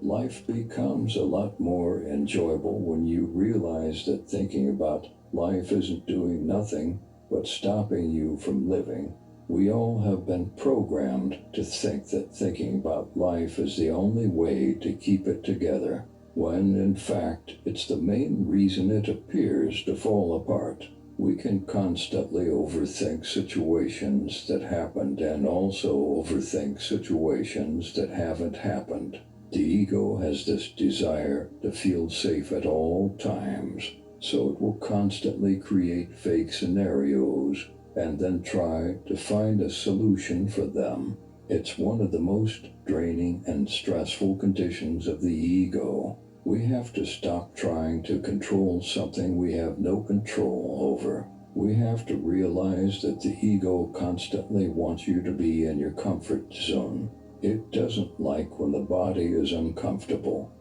Life becomes a lot more enjoyable when you realize that thinking about life isn't doing nothing but stopping you from living. We all have been programmed to think that thinking about life is the only way to keep it together, when in fact it's the main reason it appears to fall apart. We can constantly overthink situations that happened and also overthink situations that haven't happened. The ego has this desire to feel safe at all times, so it will constantly create fake scenarios and then try to find a solution for them. It's one of the most draining and stressful conditions of the ego. We have to stop trying to control something we have no control over. We have to realize that the ego constantly wants you to be in your comfort zone. It doesn't like when the body is uncomfortable.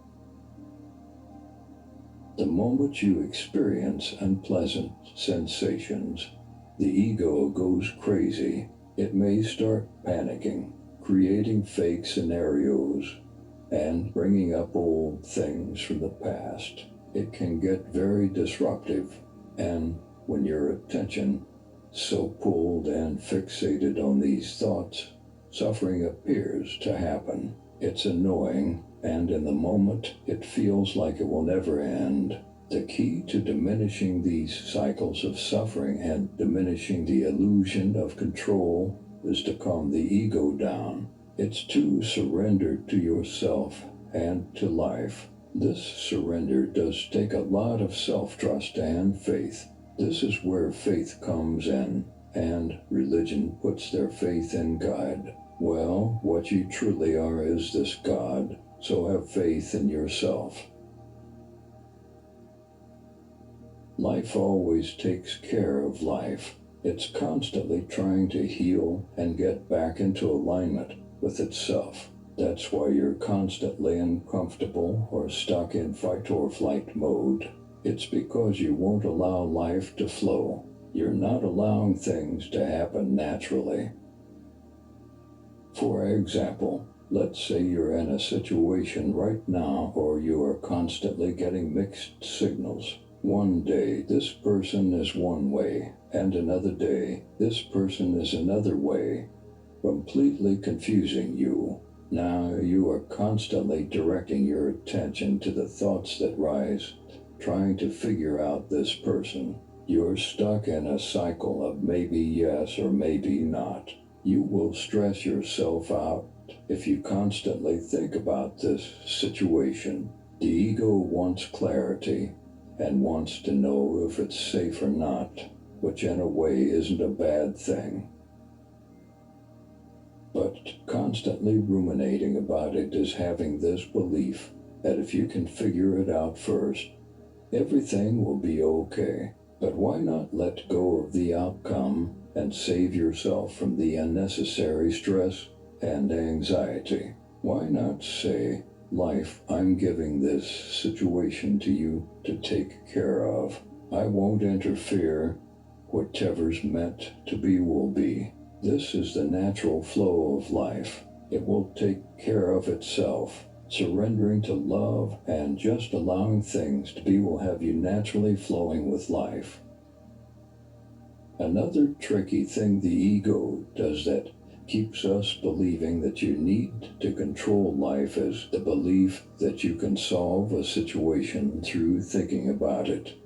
The moment you experience unpleasant sensations, the ego goes crazy. It may start panicking, creating fake scenarios, and bringing up old things from the past. It can get very disruptive, and when your attention so pulled and fixated on these thoughts, suffering appears to happen. It's annoying, and in the moment, it feels like it will never end. The key to diminishing these cycles of suffering and diminishing the illusion of control is to calm the ego down. It's to surrender to yourself and to life. This surrender does take a lot of self-trust and faith. This is where faith comes in, and religion puts their faith in God. Well, what you truly are is this God, so have faith in yourself. Life always takes care of life. It's constantly trying to heal and get back into alignment with itself. That's why you're constantly uncomfortable or stuck in fight or flight mode. It's because you won't allow life to flow. You're not allowing things to happen naturally. For example, let's say you're in a situation right now or you are constantly getting mixed signals. One day, this person is one way, and another day, this person is another way, completely confusing you. Now you are constantly directing your attention to the thoughts that rise, trying to figure out this person. You're stuck in a cycle of maybe yes or maybe not. You will stress yourself out if you constantly think about this situation. The ego wants clarity and wants to know if it's safe or not, which in a way isn't a bad thing. But constantly ruminating about it is having this belief that if you can figure it out first, everything will be okay. But why not let go of the outcome and save yourself from the unnecessary stress and anxiety? Why not say, life, I'm giving this situation to you to take care of. I won't interfere. Whatever's meant to be will be. This is the natural flow of life. It will take care of itself. Surrendering to love and just allowing things to be will have you naturally flowing with life. Another tricky thing the ego does that keeps us believing that you need to control life is the belief that you can solve a situation through thinking about it.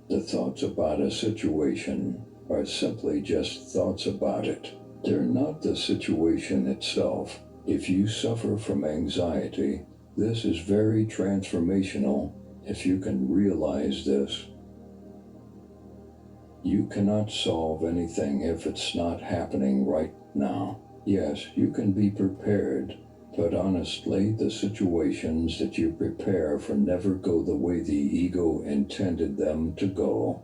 The thoughts about a situation are simply just thoughts about it. They're not the situation itself. If you suffer from anxiety, this is very transformational if you can realize this. You cannot solve anything if it's not happening right now. Yes, you can be prepared, but honestly, the situations that you prepare for never go the way the ego intended them to go.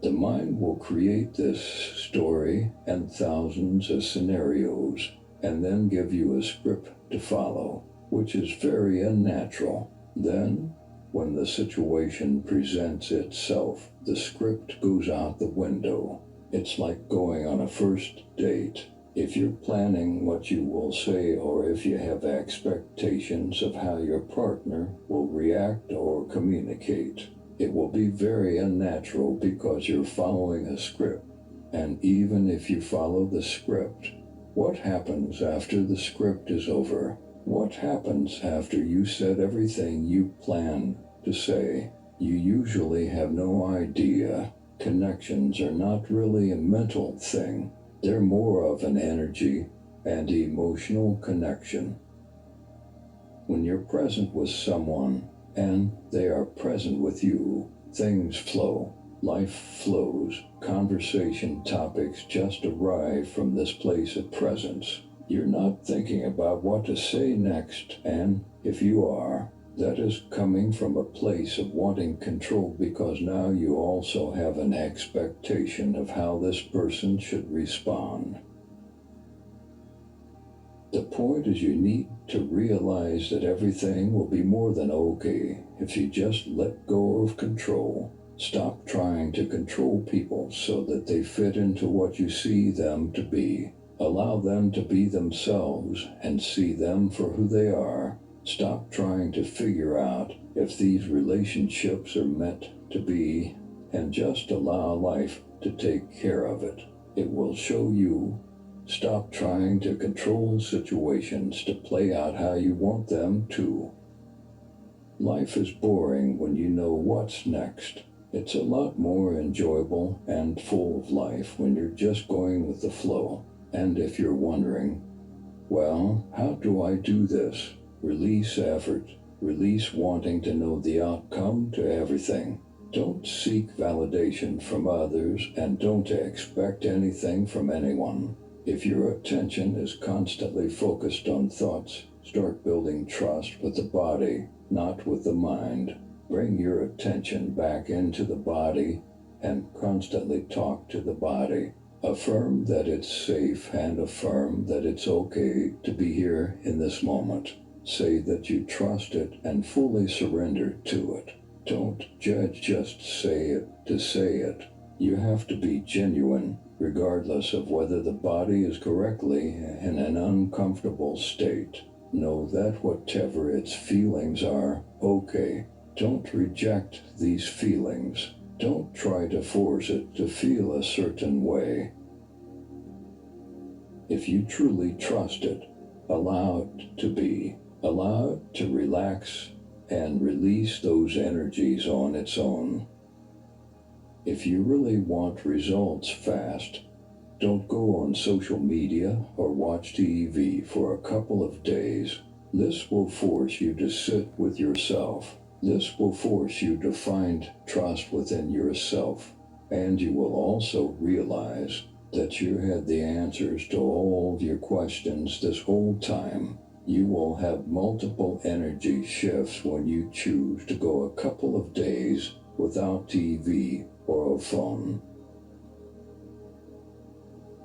The mind will create this story and thousands of scenarios, and then give you a script to follow, which is very unnatural. Then, when the situation presents itself, the script goes out the window. It's like going on a first date. If you're planning what you will say, or if you have expectations of how your partner will react or communicate, it will be very unnatural because you're following a script. And even if you follow the script, what happens after the script is over? What happens after you said everything you plan to say? You usually have no idea. Connections are not really a mental thing. They're more of an energy and emotional connection. When you're present with someone and they are present with you, things flow. Life flows. Conversation topics just arrive from this place of presence. You're not thinking about what to say next, and if you are, that is coming from a place of wanting control, because now you also have an expectation of how this person should respond. The point is, you need to realize that everything will be more than okay if you just let go of control. Stop trying to control people so that they fit into what you see them to be. Allow them to be themselves and see them for who they are. Stop trying to figure out if these relationships are meant to be, and just allow life to take care of it. It will show you. Stop trying to control situations to play out how you want them to. Life is boring when you know what's next. It's a lot more enjoyable and full of life when you're just going with the flow. And if you're wondering, well, how do I do this? Release effort. Release wanting to know the outcome to everything. Don't seek validation from others, and don't expect anything from anyone. If your attention is constantly focused on thoughts, start building trust with the body, not with the mind. Bring your attention back into the body and constantly talk to the body. Affirm that it's safe and affirm that it's okay to be here in this moment. Say that you trust it and fully surrender to it. Don't judge, just say it to say it. You have to be genuine, regardless of whether the body is correctly in an uncomfortable state. Know that whatever its feelings are, okay. Don't reject these feelings. Don't try to force it to feel a certain way. If you truly trust it, allow it to be. Allow it to relax and release those energies on its own. If you really want results fast, don't go on social media or watch TV for a couple of days. This will force you to sit with yourself. This will force you to find trust within yourself, and you will also realize that you had the answers to all of your questions this whole time. You will have multiple energy shifts when you choose to go a couple of days without TV or a phone.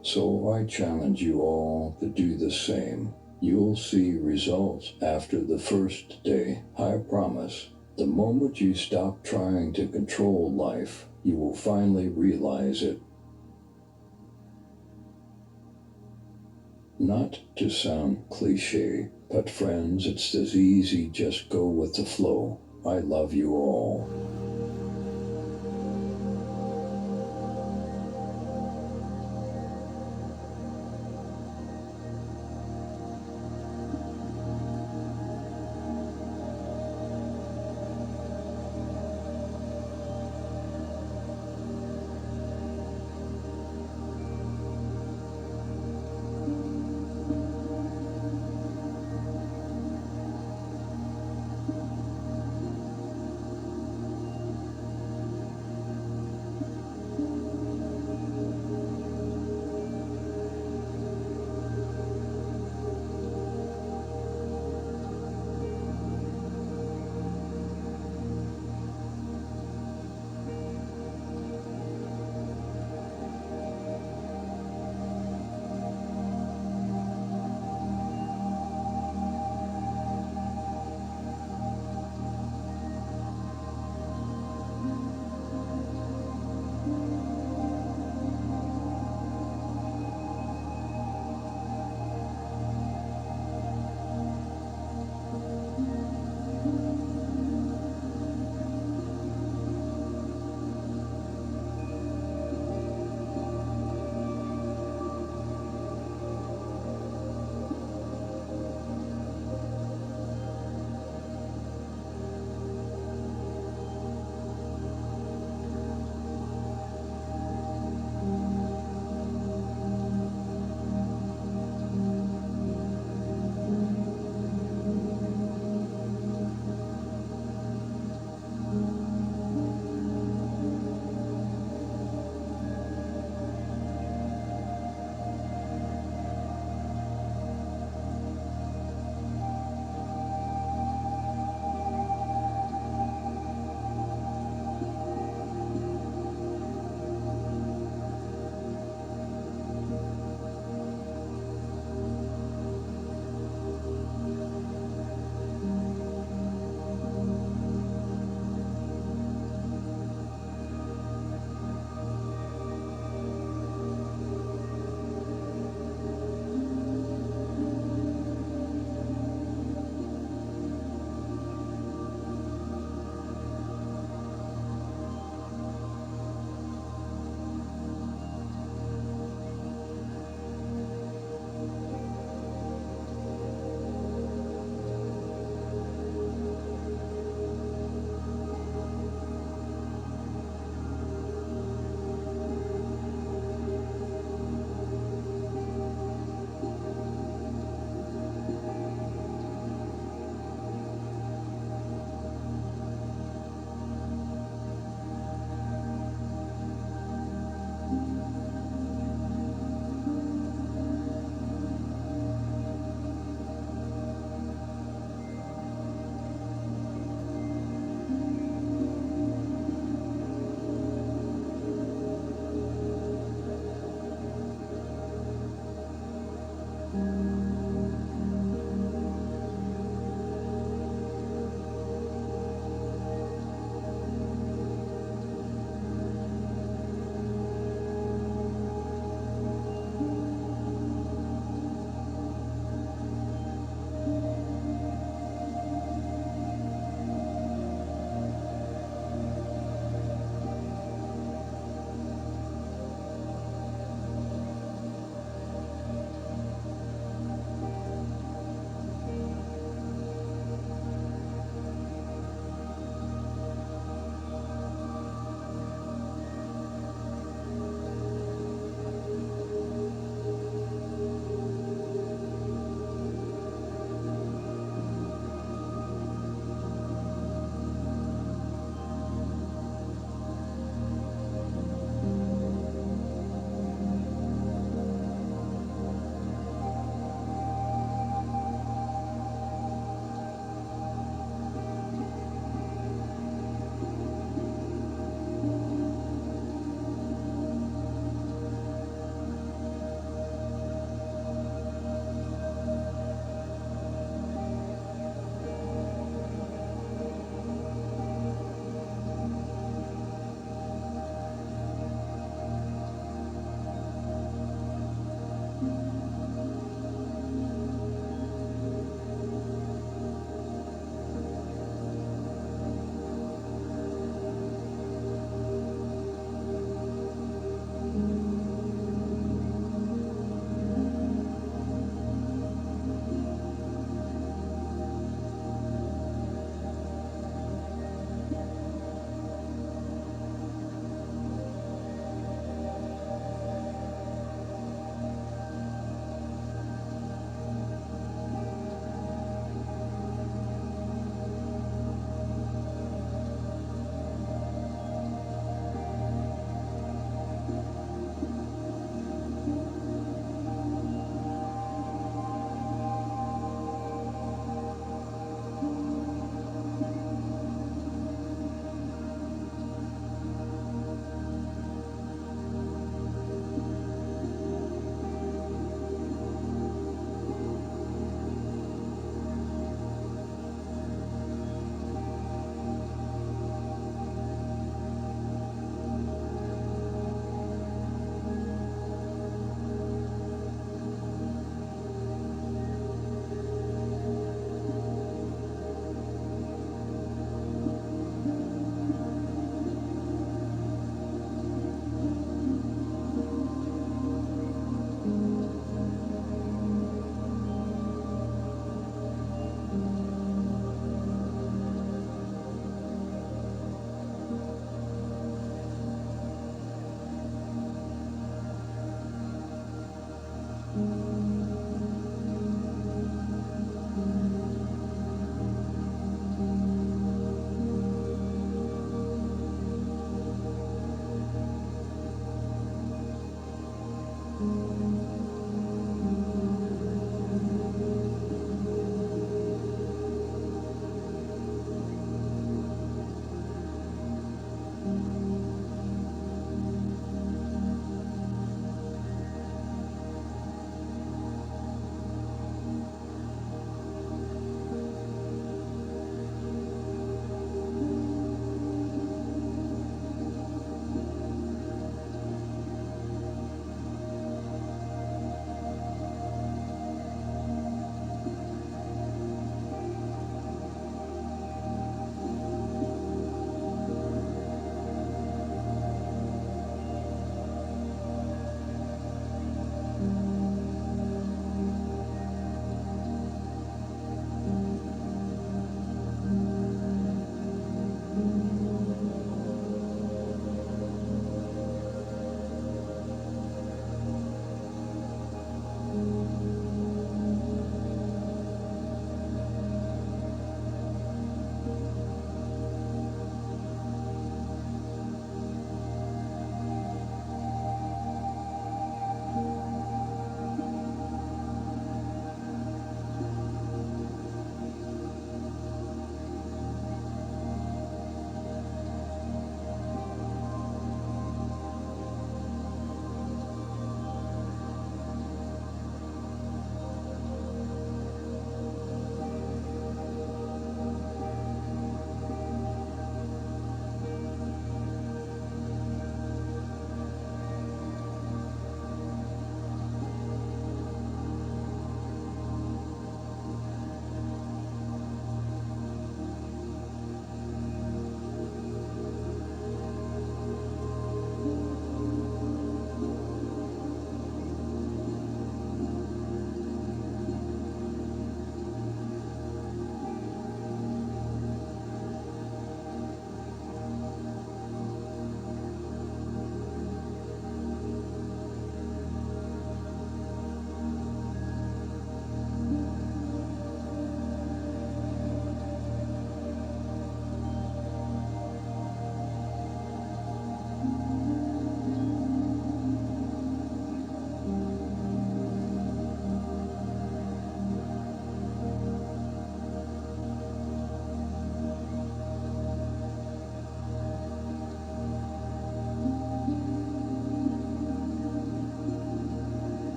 So I challenge you all to do the same. You'll see results after the first day, I promise. The moment you stop trying to control life, you will finally realize it. Not to sound cliche, but friends, it's this easy, just go with the flow. I love you all.